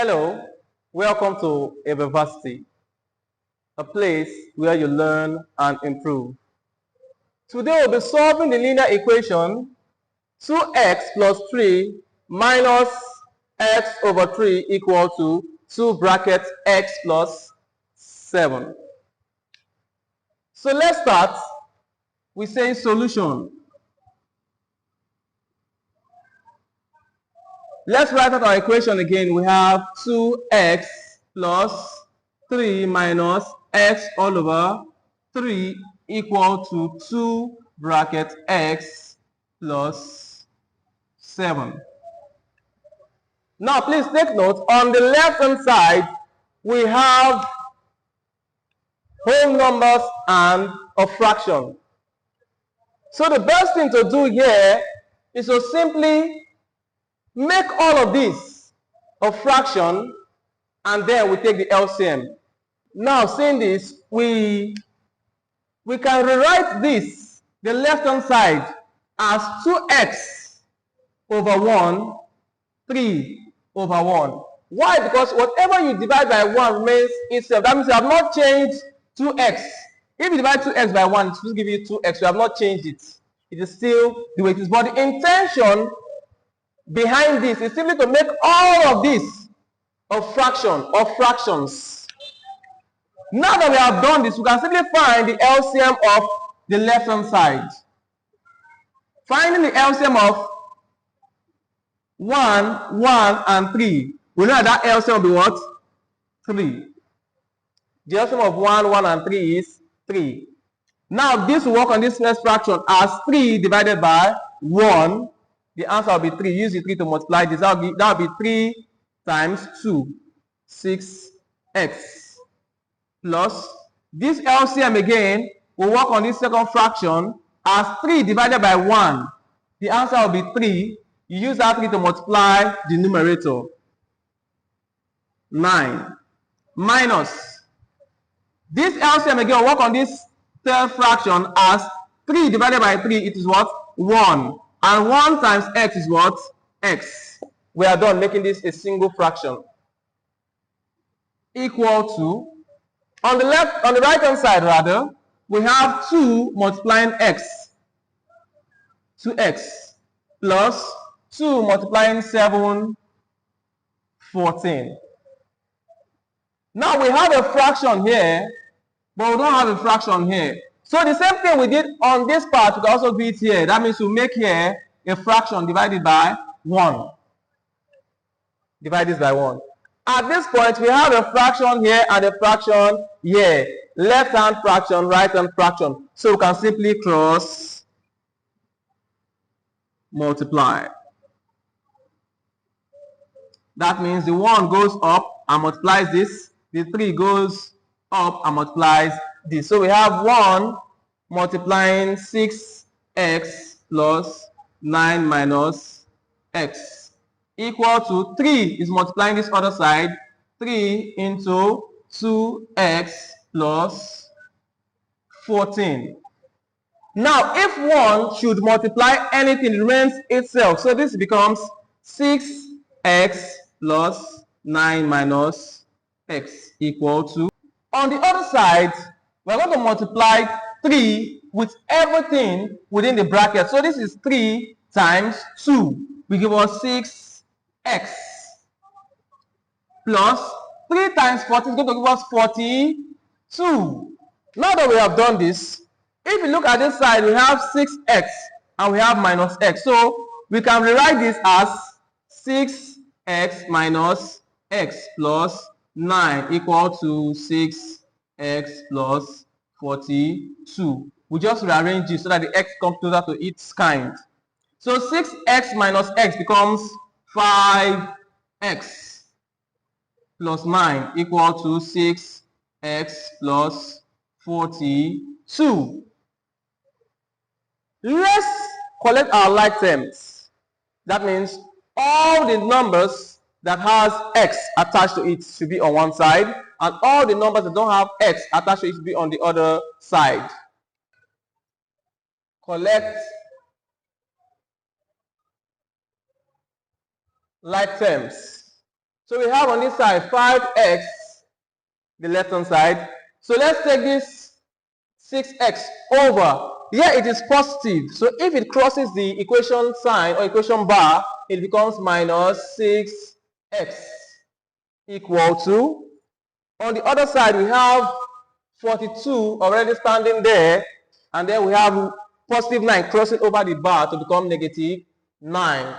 Hello, welcome to a university, a place where you learn and improve. Today we'll be solving the linear equation 2x plus 3 minus x over 3 equal to 2 brackets x plus 7. So let's start with saying solution. Let's write out our equation again. We have 2x plus 3 minus x all over 3 equal to 2 bracket x plus 7. Now please take note, on the left hand side we have whole numbers and a fraction. So the best thing to do here is to simply make all of this a fraction and then we take the LCM. Now seeing this, we can rewrite this, the left hand side, as 2x over 1, 3 over 1. Why? Because whatever you divide by 1 remains itself. That means you have not changed 2x. If you divide 2x by 1, it will give you 2x. You have not changed it. It is still the way it is. But the intention behind this is simply to make all of this a fraction or fractions. Now that we have done this, we can simply find the LCM of the left hand side. Finding the LCM of 1, 1, and 3. We know that LCM will be what? 3. The LCM of 1, 1, and 3 is 3. Now this will work on this first fraction as 3 divided by 1. The answer will be 3. Use the 3 to multiply this. That will be 3 times 2, 6x. Plus, this LCM again will work on this second fraction as 3 divided by 1. The answer will be 3. You use that 3 to multiply the numerator. 9. Minus. This LCM again will work on this third fraction as 3 divided by 3. It is what? 1. And 1 times x is what? X. We are done making this a single fraction. Equal to, on the right hand side rather, we have 2 multiplying x. 2x plus 2 multiplying 7, 14. Now we have a fraction here, but we don't have a fraction here. So the same thing we did on this part, we can also do it here. That means we make here a fraction divided by 1. Divide this by 1. At this point, we have a fraction here and a fraction here. Left hand fraction, right hand fraction. So we can simply cross multiply. That means the 1 goes up and multiplies this. The 3 goes up and multiplies this. So we have 1 multiplying 6x plus 9 minus x equal to 3 is multiplying this other side. 3 into 2x plus 14. Now if 1 should multiply anything, it remains itself. So this becomes 6x plus 9 minus x equal to, on the other side, we're going to multiply 3 with everything within the bracket. So this is 3 times 2. We give us 6x. Plus 3 times 14 is going to give us 42. Now that we have done this, if you look at this side, we have 6x and we have minus x. So we can rewrite this as 6x minus x plus 9 equal to 6x plus 42. We just rearrange it so that the x comes closer to its kind. So 6x minus x becomes 5x plus 9 equal to 6x plus 42. Let's collect our like terms. That means all the numbers that has x attached to it should be on one side, and all the numbers that don't have x attached to it should be on the other side. Collect like terms. So we have on this side 5x, the left hand side. So let's take this 6x over. Here it is positive. So if it crosses the equation sign or equation bar, it becomes minus 6x equal to. On the other side, we have 42 already standing there. And then we have positive 9 crossing over the bar to become negative 9.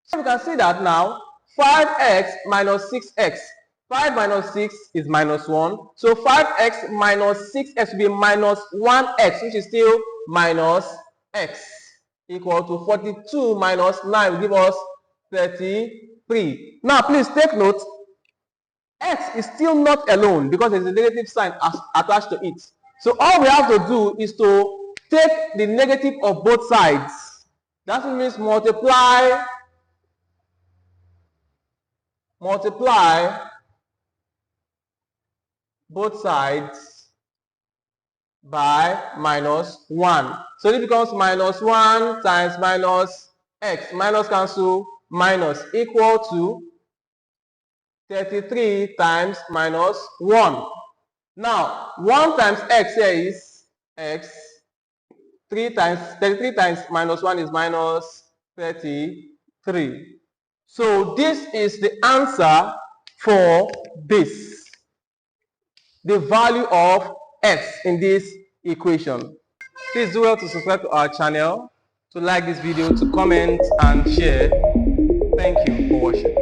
So we can see that now 5x minus 6x. 5 minus 6 is minus 1. So 5x minus 6x will be minus 1x, which is still minus x, equal to 42 minus 9 will give us 33. Now please take note, x is still not alone because there is a negative sign attached to it. So all we have to do is to take the negative of both sides. That means multiply both sides by minus 1. So it becomes minus 1 times minus x. Minus cancel, minus, equal to 33 times minus 1. Now, 1 times x here is x. 33 times minus 1 is minus 33. So this is the answer for this. The value of x in this equation. Please do well to subscribe to our channel, to like this video, to comment and share. Thank you for watching.